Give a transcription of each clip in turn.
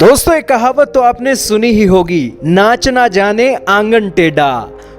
दोस्तों, एक कहावत तो आपने सुनी ही होगी, नाच ना जाने आंगन टेढ़ा।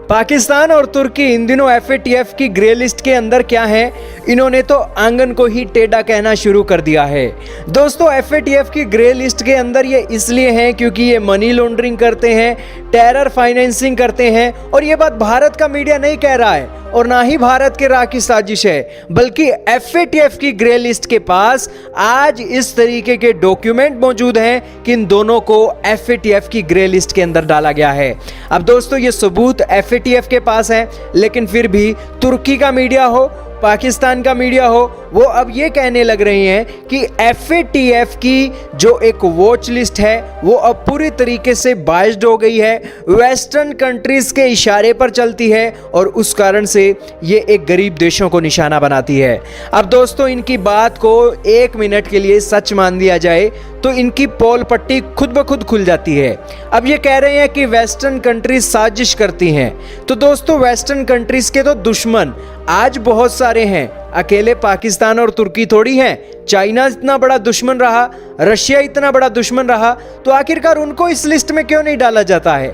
पाकिस्तान और तुर्की इन दिनों एफएटीएफ की ग्रे लिस्ट के अंदर क्या है, इन्होंने तो आंगन को ही टेढ़ा कहना शुरू कर दिया है। दोस्तों, एफएटीएफ की ग्रे लिस्ट के अंदर ये इसलिए है क्योंकि ये मनी लॉन्ड्रिंग करते हैं, टेरर फाइनेंसिंग करते हैं। और ये बात भारत का मीडिया नहीं कह रहा है और ना ही भारत के राह की साजिश है, बल्कि एफएटीएफ की ग्रे लिस्ट के पास आज इस तरीके के डॉक्यूमेंट मौजूद हैं कि इन दोनों को एफएटीएफ की ग्रे लिस्ट के अंदर डाला गया है। अब दोस्तों, ये सबूत एफएटीएफ के पास है, लेकिन फिर भी तुर्की का मीडिया हो, पाकिस्तान का मीडिया हो, वो अब ये कहने लग रही हैं कि एफएटीएफ की जो एक वॉच लिस्ट है वो अब पूरी तरीके से बाइस्ड हो गई है, वेस्टर्न कंट्रीज के इशारे पर चलती है और उस कारण से ये एक गरीब देशों को निशाना बनाती है। अब दोस्तों, इनकी बात को एक मिनट के लिए सच मान दिया जाए तो इनकी पोल पट्टी खुद ब खुद खुल जाती है। अब ये कह रहे हैं कि वेस्टर्न कंट्रीज साजिश करती हैं, तो दोस्तों वेस्टर्न कंट्रीज के तो दुश्मन आज बहुत सारे हैं, अकेले पाकिस्तान और तुर्की थोड़ी हैं। चाइना इतना बड़ा दुश्मन रहा, रशिया इतना बड़ा दुश्मन रहा, तो आखिरकार उनको इस लिस्ट में क्यों नहीं डाला जाता है?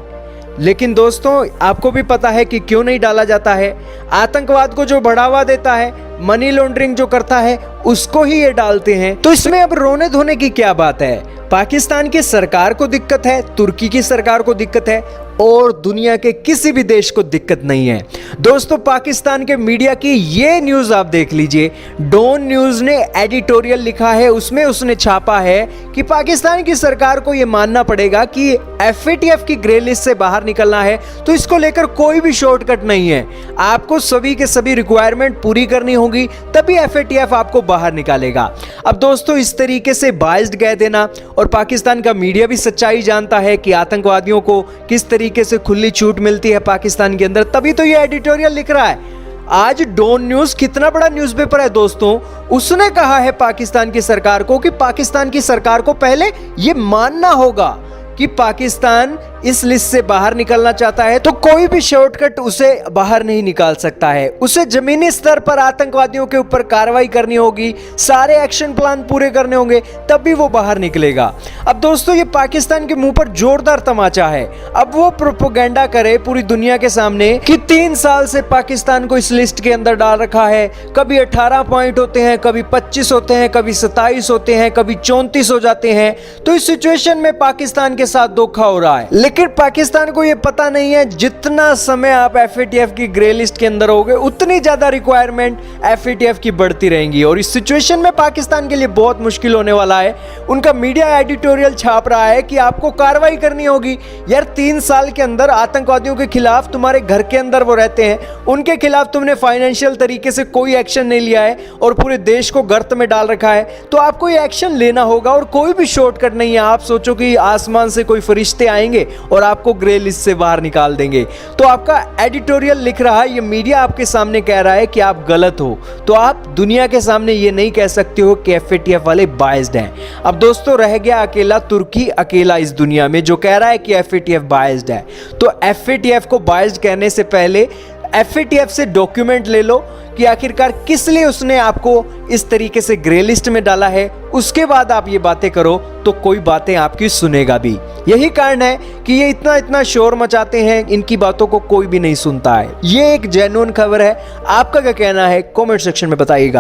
लेकिन दोस्तों, आपको भी पता है कि क्यों नहीं डाला जाता है। आतंकवाद को जो बढ़ावा देता है, मनी लॉन्ड्रिंग जो करता है, उसको ही ये डालते हैं। तो इसमें अब रोने धोने की क्या बात है? पाकिस्तान की सरकार को दिक्कत है, तुर्की की सरकार को दिक्कत है और दुनिया के किसी भी देश को दिक्कत नहीं है। दोस्तों, पाकिस्तान के मीडिया की ये न्यूज़ आप देख लीजिए, डॉन न्यूज़ ने एडिटोरियल लिखा है, उसमें उसने छापा है कि पाकिस्तान की सरकार को ये मानना पड़ेगा कि एफएटीएफ की ग्रे लिस्ट से बाहर निकलना है तो इसको लेकर कोई भी शॉर्टकट नहीं है। आपको सभी के सभी रिक्वायरमेंट पूरी करनी होगी, तभी एफएटीएफ आपको बाहर निकालेगा। अब दोस्तों, इस तरीके से बाइस्ड कह देना, और पाकिस्तान का मीडिया भी सच्चाई जानता है कि आतंकवादियों को किस तरीके से खुली छूट मिलती है पाकिस्तान के अंदर, तभी तो ये एडिटोरियल लिख रहा है। आज डॉन न्यूज़ कितना बड़ा न्यूज़पेपर है दोस्तों, उसने कहा है पाकिस्तान की सरकार को कि पाकिस्तान की सरकार को पहले ये मानना होगा कि पाकिस्तान इस लिस्ट से बाहर निकलना चाहता है तो कोई भी शॉर्टकट उसे बाहर नहीं निकाल सकता है। उसे जमीनी स्तर पर आतंकवादियों के ऊपर कार्रवाई करनी होगी, सारे एक्शन प्लान पूरे करने होंगे, तब भी वो बाहर निकलेगा। अब दोस्तों, ये पाकिस्तान के मुंह पर जोरदार तमाचा है। अब वो प्रोपेगेंडा करे पूरी दुनिया के सामने कि 3 साल से पाकिस्तान को इस लिस्ट के अंदर डाल रखा है। कभी 18 पॉइंट होते हैं, कभी 25 होते हैं, कभी 27 होते हैं, कभी 34 हो जाते हैं। तो इस सिचुएशन में पाकिस्तान के साथ धोखा हो रहा है, लेकिन पाकिस्तान को यह पता नहीं है जितना समय आप एफएटीएफ की ग्रे लिस्ट के अंदर होगे उतनी ज्यादा रिक्वायरमेंट एफएटीएफ की बढ़ती रहेंगी और इस सिचुएशन में पाकिस्तान के लिए बहुत मुश्किल होने वाला है। उनका मीडिया एडिटोरियल छाप रहा है कि आपको कार्रवाई करनी होगी। यार, 3 साल के अंदर आतंकवादियों के खिलाफ, तुम्हारे घर के अंदर वो रहते हैं, उनके खिलाफ तुमने फाइनेंशियल तरीके से कोई एक्शन नहीं लिया है और पूरे देश को गर्त में डाल रखा है, तो आपको ये एक्शन लेना होगा और कोई भी शॉर्टकट नहीं है। आप सोचो कि आसमान से कोई फरिश्ते आएंगे और आपको ग्रे लिस्ट से बाहर निकाल देंगे। तो आपका एडिटोरियल लिख रहा है, ये मीडिया आपके सामने कह रहा है कि आप गलत हो, तो आप दुनिया के सामने ये नहीं कह सकते हो कि एफएटीएफ वाले बाइस्ड हैं। अब दोस्तों, रह गया अकेला तुर्की, अकेला इस दुनिया में जो कह रहा है कि एफएटीएफ बाइस्ड है। तो एफएटीएफ को बाइस्ड कहने से पहले एफएटीएफ से डॉक्यूमेंट ले लो कि आखिरकार किस लिए उसने आपको इस तरीके से ग्रे लिस्ट में डाला है। उसके बाद आप ये बातें करो तो कोई बातें आपकी सुनेगा भी। यही कारण है कि ये इतना शोर मचाते हैं, इनकी बातों को कोई भी नहीं सुनता है। ये एक जेन्युइन खबर है। आपका क्या कहना है, कमेंट सेक्शन में बताइएगा।